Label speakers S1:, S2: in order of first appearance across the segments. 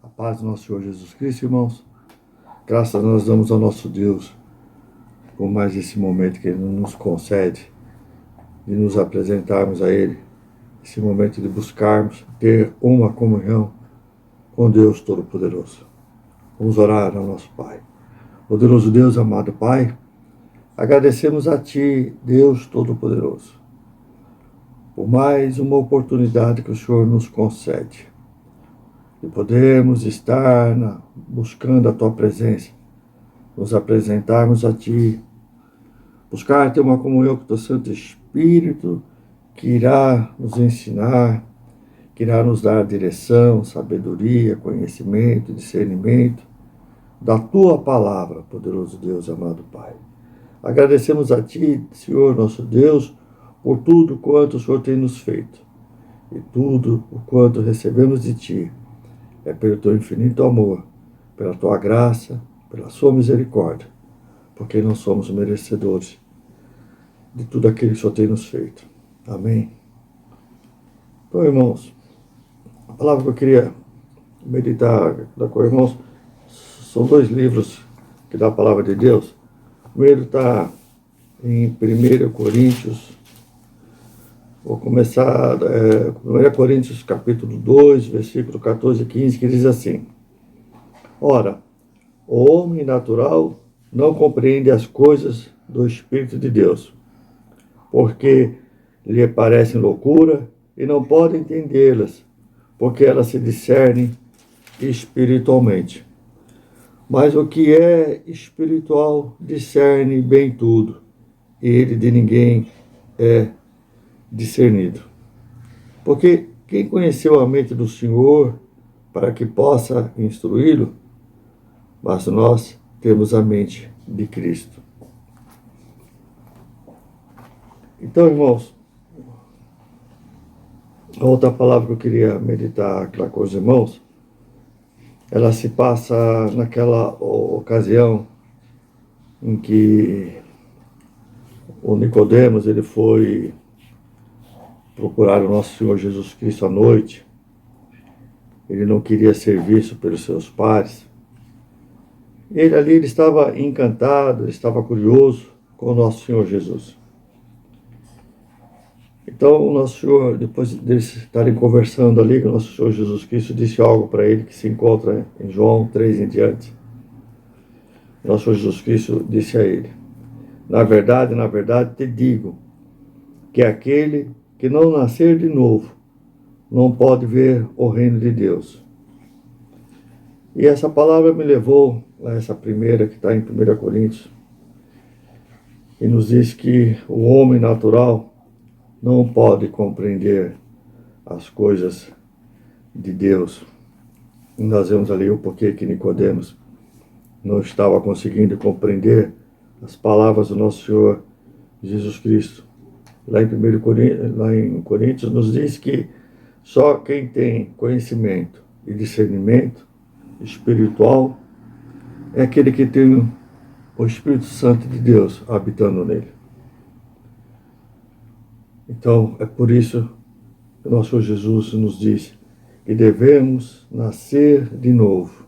S1: A paz do nosso Senhor Jesus Cristo, irmãos. Graças nós damos ao nosso Deus por mais esse momento que Ele nos concede, de nos apresentarmos a Ele, esse momento de buscarmos ter uma comunhão com Deus Todo-Poderoso. Vamos orar ao nosso Pai. Poderoso Deus, amado Pai, agradecemos a Ti, Deus Todo-Poderoso, por mais uma oportunidade que o Senhor nos concede, de podermos estar buscando a Tua presença, nos apresentarmos a Ti, buscar ter uma comunhão com o Teu Santo Espírito, que irá nos ensinar, que irá nos dar direção, sabedoria, conhecimento, discernimento da Tua palavra, poderoso Deus, amado Pai. Agradecemos a Ti, Senhor, nosso Deus, por tudo quanto o Senhor tem nos feito, e tudo o quanto recebemos de Ti é pelo Teu infinito amor, pela Tua graça, pela Sua misericórdia, porque não somos merecedores de tudo aquilo que o Senhor tem nos feito. Amém? Então, irmãos, a palavra que eu queria meditar com os irmãos são dois livros que dá a palavra de Deus. O primeiro está em 1 Coríntios. Vou começar 1 Coríntios capítulo 2, versículo 14 e 15, que diz assim: Ora, o homem natural não compreende as coisas do Espírito de Deus, porque lhe parecem loucura e não pode entendê-las, porque elas se discernem espiritualmente. Mas o que é espiritual discerne bem tudo, e ele de ninguém é discernido. Porque quem conheceu a mente do Senhor para que possa instruí-lo? Mas nós temos a mente de Cristo. Então, irmãos, a outra palavra que eu queria meditar com os irmãos, ela se passa naquela ocasião em que o Nicodemos, ele foi procurar o nosso Senhor Jesus Cristo à noite. Ele não queria ser visto pelos seus pares. Ele estava encantado, ele estava curioso com o nosso Senhor Jesus. Então, o nosso Senhor, depois deles estarem conversando ali, o nosso Senhor Jesus Cristo disse algo para ele que se encontra em João 3 em diante. O nosso Senhor Jesus Cristo disse a ele: na verdade, te digo, que aquele que não nascer de novo não pode ver o reino de Deus. E essa palavra me levou a essa primeira que está em 1 Coríntios, e nos diz que o homem natural não pode compreender as coisas de Deus. E nós vemos ali o porquê que Nicodemos não estava conseguindo compreender as palavras do nosso Senhor Jesus Cristo. Lá em Coríntios nos diz que só quem tem conhecimento e discernimento espiritual é aquele que tem o Espírito Santo de Deus habitando nele. Então, é por isso que o nosso Senhor Jesus nos diz que devemos nascer de novo.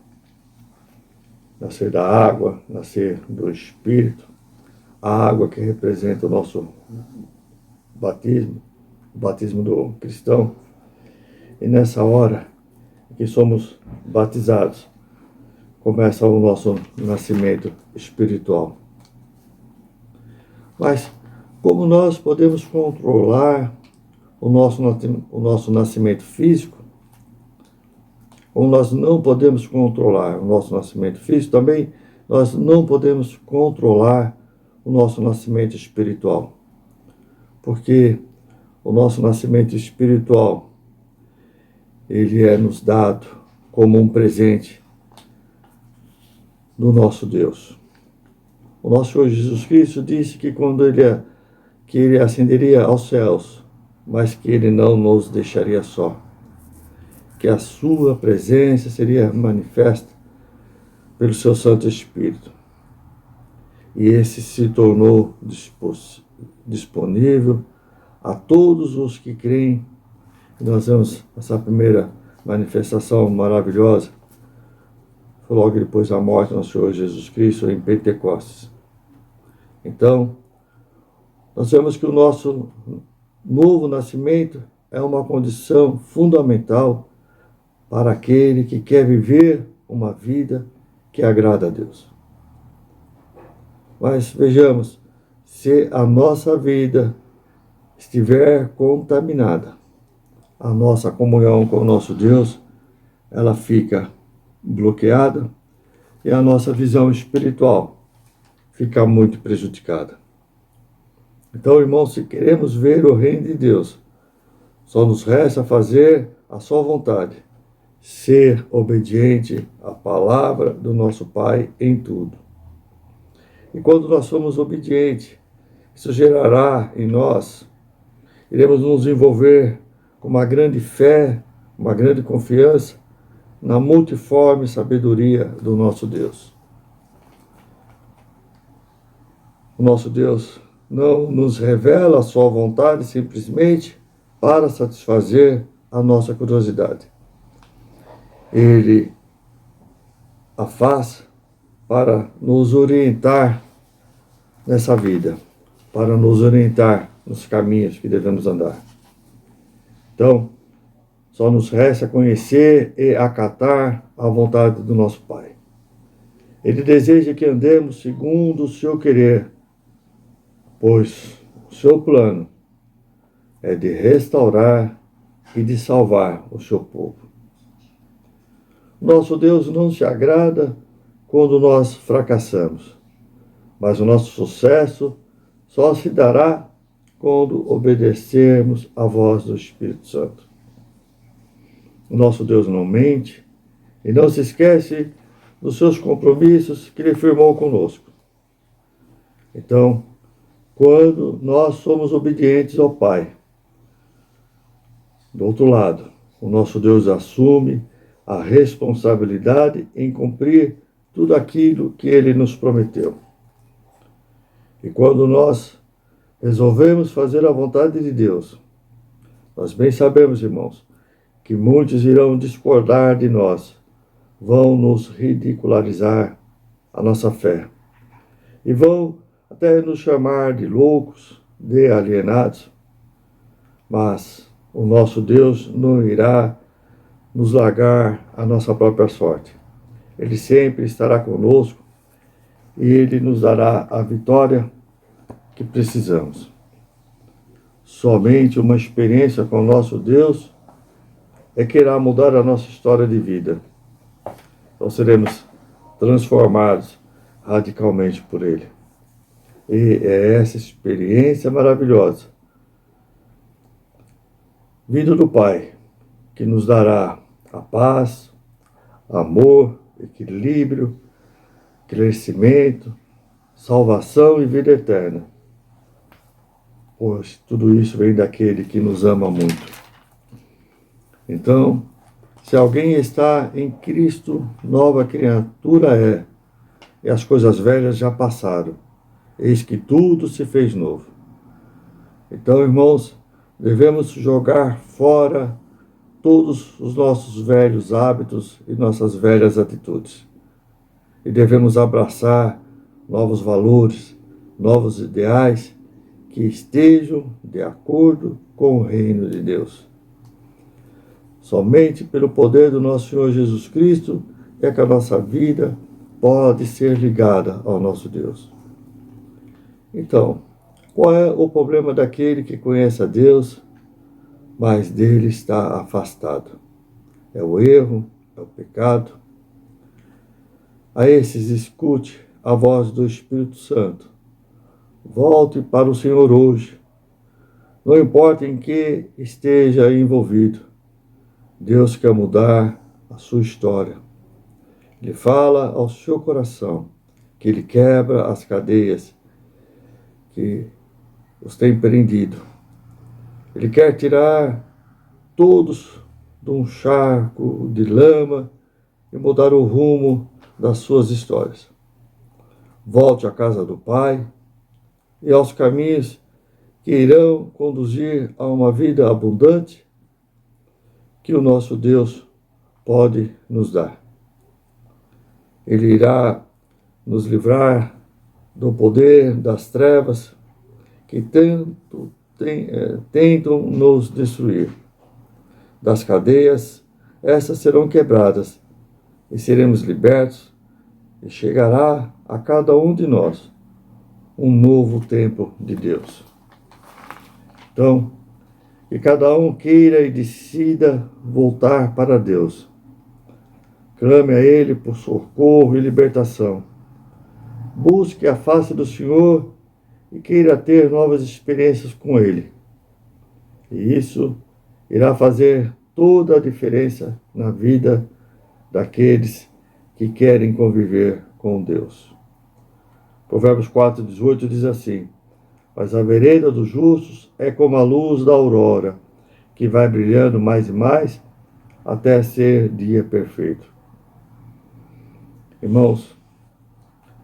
S1: Nascer da água, nascer do Espírito. A água que representa o nosso batismo, o batismo do cristão. E nessa hora que somos batizados, começa o nosso nascimento espiritual. Mas como nós podemos controlar o nosso nascimento físico? Como nós não podemos controlar o nosso nascimento físico, também nós não podemos controlar o nosso nascimento espiritual. Porque o nosso nascimento espiritual, ele é nos dado como um presente do nosso Deus. O nosso Senhor Jesus Cristo disse que quando ele ascenderia aos céus, mas que ele não nos deixaria só, que a sua presença seria manifesta pelo seu Santo Espírito. E esse se tornou disponível a todos os que creem. Nós vemos essa primeira manifestação maravilhosa foi logo depois da morte do nosso Senhor Jesus Cristo em Pentecostes. Então, nós vemos que o nosso novo nascimento é uma condição fundamental para aquele que quer viver uma vida que agrada a Deus. Mas vejamos, se a nossa vida estiver contaminada, a nossa comunhão com o nosso Deus, ela fica bloqueada e a nossa visão espiritual fica muito prejudicada. Então, irmãos, se queremos ver o reino de Deus, só nos resta fazer a sua vontade, ser obediente à palavra do nosso Pai em tudo. E quando nós somos obedientes, isso gerará em nós, iremos nos envolver com uma grande fé, uma grande confiança na multiforme sabedoria do nosso Deus. O nosso Deus não nos revela a sua vontade simplesmente para satisfazer a nossa curiosidade. Ele a faz para nos orientar nessa vida, para nos orientar nos caminhos que devemos andar. Então, só nos resta conhecer e acatar a vontade do nosso Pai. Ele deseja que andemos segundo o seu querer, pois o seu plano é de restaurar e de salvar o seu povo. Nosso Deus não se agrada quando nós fracassamos, mas o nosso sucesso só se dará quando obedecermos à voz do Espírito Santo. O nosso Deus não mente e não se esquece dos seus compromissos que Ele firmou conosco. Então, quando nós somos obedientes ao Pai, do outro lado, o nosso Deus assume a responsabilidade em cumprir tudo aquilo que Ele nos prometeu. E quando nós resolvemos fazer a vontade de Deus, nós bem sabemos, irmãos, que muitos irão discordar de nós, vão nos ridicularizar a nossa fé e vão até nos chamar de loucos, de alienados, mas o nosso Deus não irá nos largar a nossa própria sorte. Ele sempre estará conosco e Ele nos dará a vitória que precisamos. Somente uma experiência com o nosso Deus é que irá mudar a nossa história de vida. Então seremos transformados radicalmente por Ele. E é essa experiência maravilhosa, vinda do Pai, que nos dará a paz, amor, equilíbrio, crescimento, salvação e vida eterna. Pois tudo isso vem daquele que nos ama muito. Então, se alguém está em Cristo, nova criatura é, e as coisas velhas já passaram, eis que tudo se fez novo. Então, irmãos, devemos jogar fora todos os nossos velhos hábitos e nossas velhas atitudes. E devemos abraçar novos valores, novos ideais que estejam de acordo com o reino de Deus. Somente pelo poder do nosso Senhor Jesus Cristo é que a nossa vida pode ser ligada ao nosso Deus. Então, qual é o problema daquele que conhece a Deus, mas dele está afastado? É o erro, é o pecado. A esses escute a voz do Espírito Santo. Volte para o Senhor hoje. Não importa em que esteja envolvido. Deus quer mudar a sua história. Ele fala ao seu coração que Ele quebra as cadeias que os têm prendido. Ele quer tirar todos de um charco de lama e mudar o rumo das suas histórias. Volte à casa do Pai e aos caminhos que irão conduzir a uma vida abundante que o nosso Deus pode nos dar. Ele irá nos livrar do poder das trevas que tentam nos destruir. Das cadeias, essas serão quebradas e seremos libertos, e chegará a cada um de nós um novo tempo de Deus. Então, que cada um queira e decida voltar para Deus. Clame a Ele por socorro e libertação. Busque a face do Senhor e queira ter novas experiências com Ele. E isso irá fazer toda a diferença na vida daqueles que querem conviver com Deus. Provérbios 4:18 diz assim: mas a vereda dos justos é como a luz da aurora, que vai brilhando mais e mais até ser dia perfeito. Irmãos,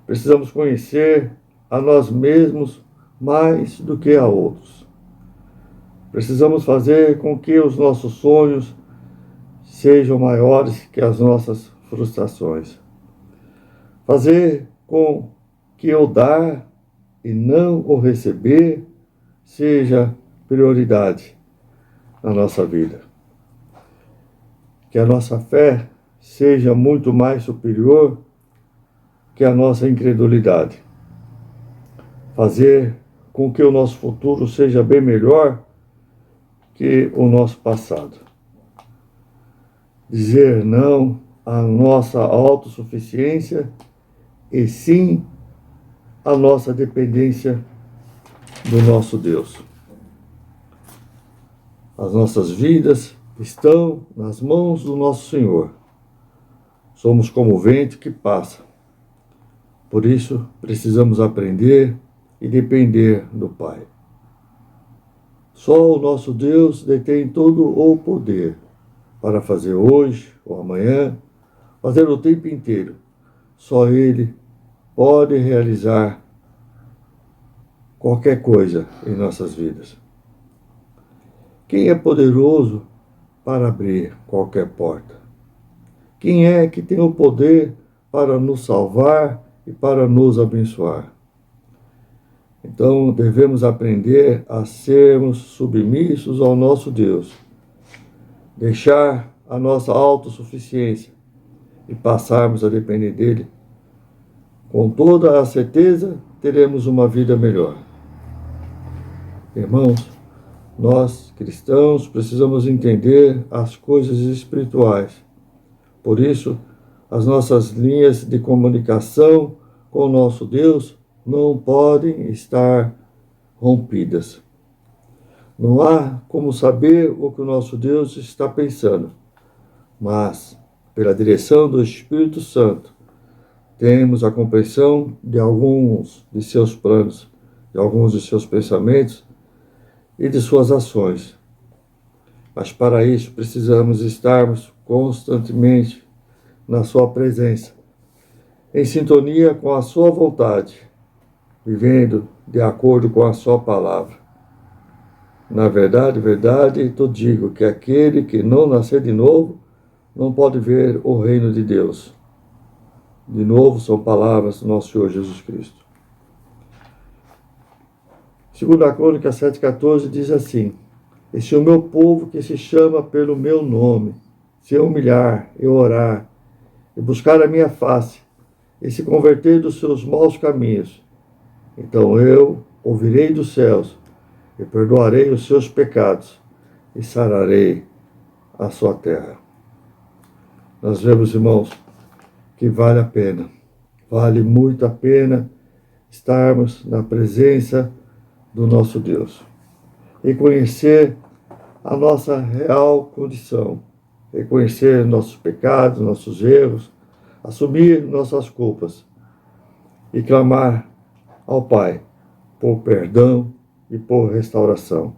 S1: precisamos conhecer a nós mesmos mais do que a outros. Precisamos fazer com que os nossos sonhos sejam maiores que as nossas frustrações. Fazer com que o dar e não o receber seja prioridade na nossa vida. Que a nossa fé seja muito mais superior que a nossa incredulidade. Fazer com que o nosso futuro seja bem melhor que o nosso passado. Dizer não à nossa autossuficiência e sim à nossa dependência do nosso Deus. As nossas vidas estão nas mãos do nosso Senhor. Somos como o vento que passa. Por isso, precisamos aprender e depender do Pai. Só o nosso Deus detém todo o poder para fazer hoje ou amanhã, fazer o tempo inteiro. Só Ele pode realizar qualquer coisa em nossas vidas. Quem é poderoso para abrir qualquer porta? Quem é que tem o poder para nos salvar e para nos abençoar? Então, devemos aprender a sermos submissos ao nosso Deus, deixar a nossa autossuficiência e passarmos a depender dele. Com toda a certeza, teremos uma vida melhor. Irmãos, nós, cristãos, precisamos entender as coisas espirituais. Por isso, as nossas linhas de comunicação com o nosso Deus não podem estar rompidas. Não há como saber o que o nosso Deus está pensando, mas, pela direção do Espírito Santo, temos a compreensão de alguns de seus planos, de alguns de seus pensamentos e de suas ações. Mas para isso precisamos estarmos constantemente na sua presença, em sintonia com a sua vontade, vivendo de acordo com a sua palavra. Na verdade, eu digo que aquele que não nascer de novo não pode ver o reino de Deus. De novo, são palavras do nosso Senhor Jesus Cristo. Segundo a Crônica 7,14 diz assim: e se o meu povo que se chama pelo meu nome se humilhar e orar e buscar a minha face e se converter dos seus maus caminhos, então eu ouvirei dos céus e perdoarei os seus pecados e sararei a sua terra. Nós vemos, irmãos, que vale a pena, vale muito a pena estarmos na presença do nosso Deus e conhecer a nossa real condição, reconhecer nossos pecados, nossos erros, assumir nossas culpas e clamar ao Pai por perdão e por restauração.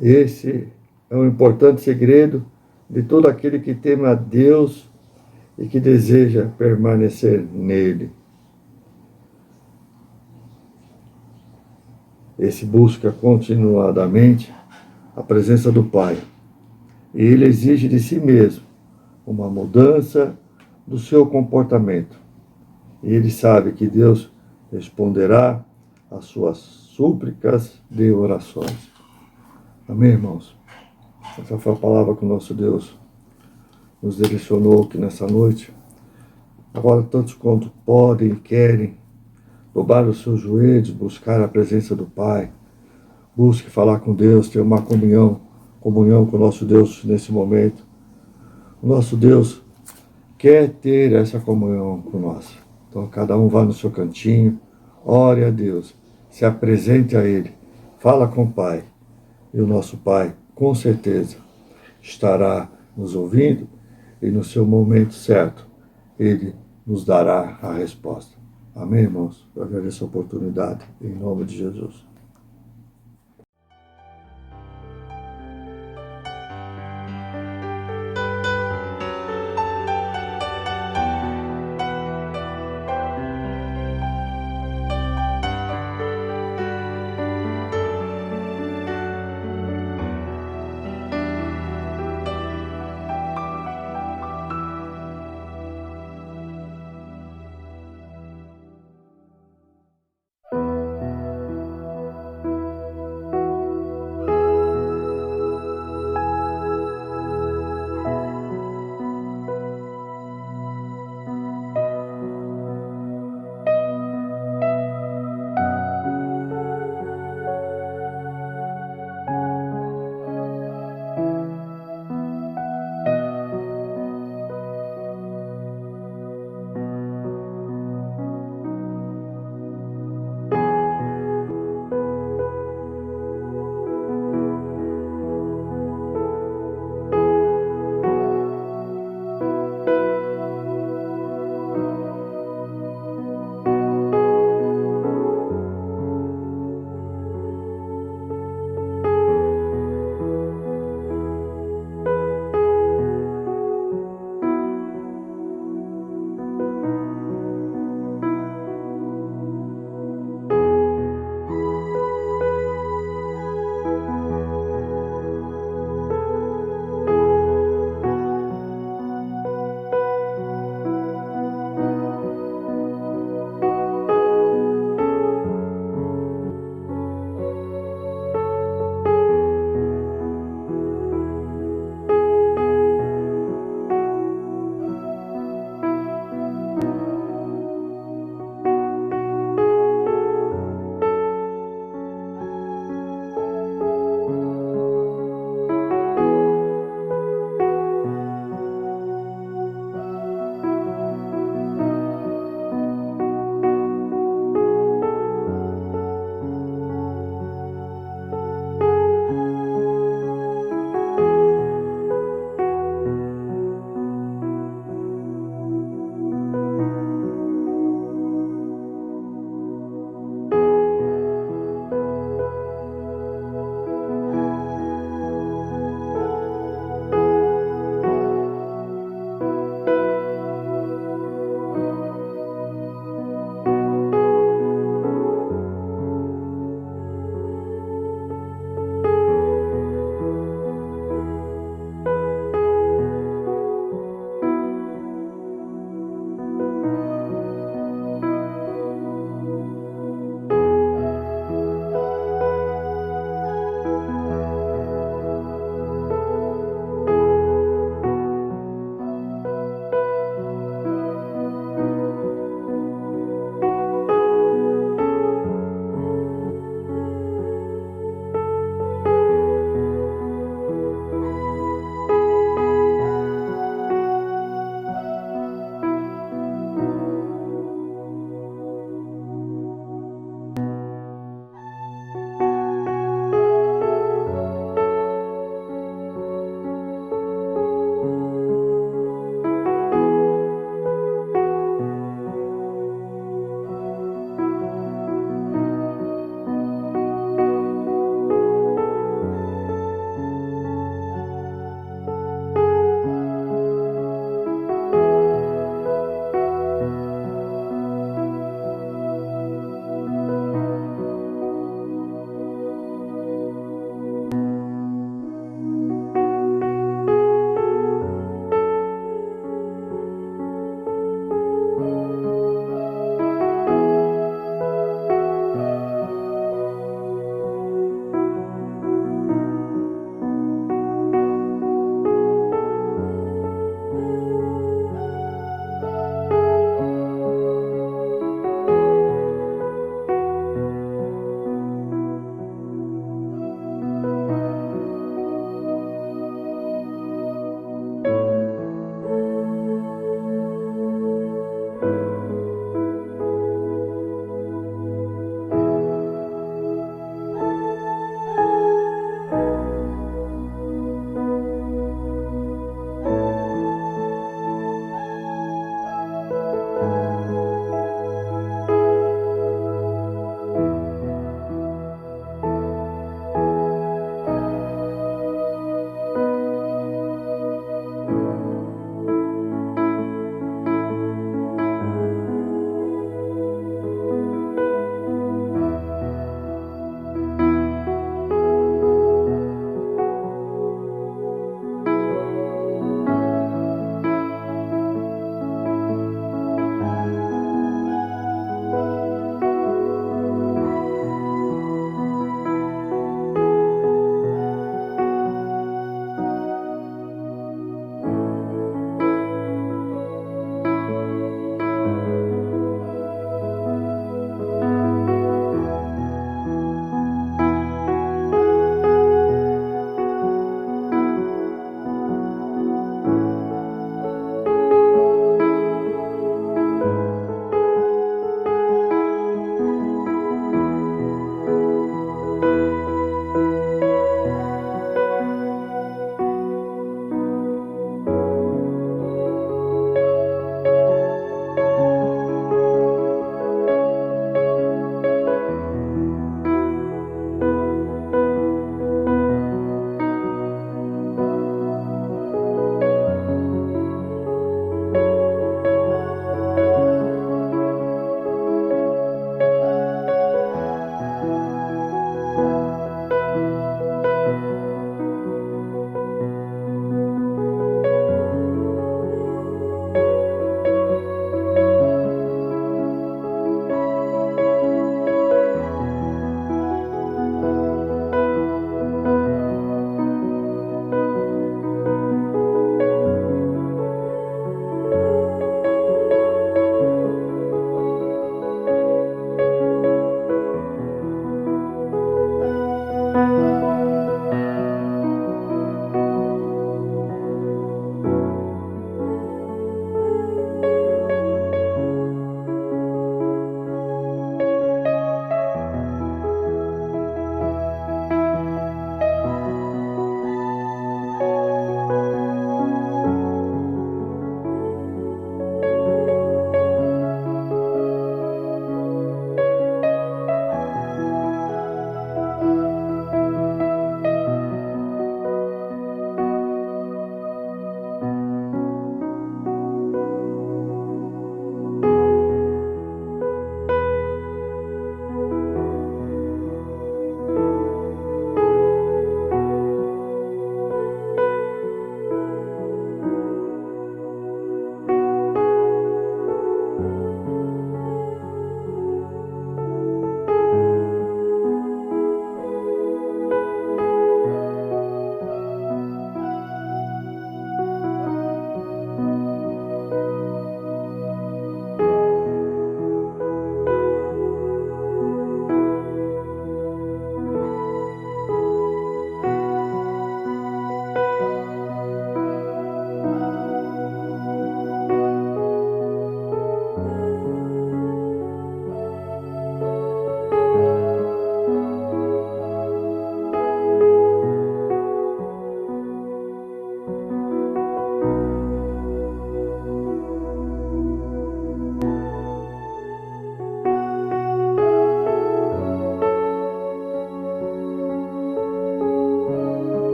S1: Esse é um importante segredo de todo aquele que teme a Deus e que deseja permanecer nele. Esse busca continuadamente a presença do Pai. E ele exige de si mesmo uma mudança do seu comportamento. E ele sabe que Deus responderá às suas súplicas de orações. Amém, irmãos? Essa foi a palavra que o nosso Deus nos direcionou aqui nessa noite. Agora, tantos quanto podem e querem, dobrar os seus joelhos, buscar a presença do Pai. Busque falar com Deus, ter uma comunhão com o nosso Deus nesse momento. O nosso Deus quer ter essa comunhão com nós. Então, cada um vá no seu cantinho, ore a Deus, se apresente a Ele, fala com o Pai. E o nosso Pai, com certeza, estará nos ouvindo e no seu momento certo, Ele nos dará a resposta. Amém, irmãos? Eu agradeço a oportunidade, em nome de Jesus.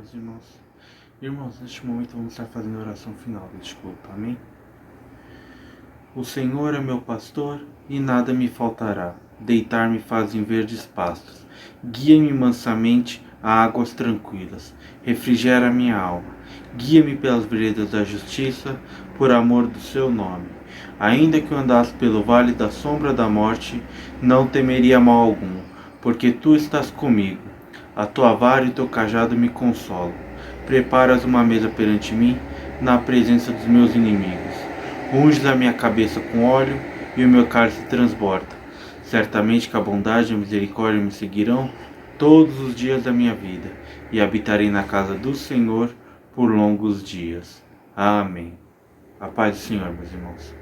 S2: meus irmãos. Irmãos, neste momento vamos estar fazendo a oração final deste culto, amém? O Senhor é meu pastor e nada me faltará. Deitar-me faz em verdes pastos. Guia-me mansamente a águas tranquilas. Refrigera minha alma. Guia-me pelas veredas da justiça, por amor do seu nome. Ainda que eu andasse pelo vale da sombra da morte, não temeria mal algum, porque tu estás comigo. A tua vara e o teu cajado me consolam. Preparas uma mesa perante mim, na presença dos meus inimigos. Unges a minha cabeça com óleo e o meu cálice transborda. Certamente que a bondade e a misericórdia me seguirão todos os dias da minha vida, e habitarei na casa do Senhor por longos dias. Amém. A paz do Senhor, meus irmãos.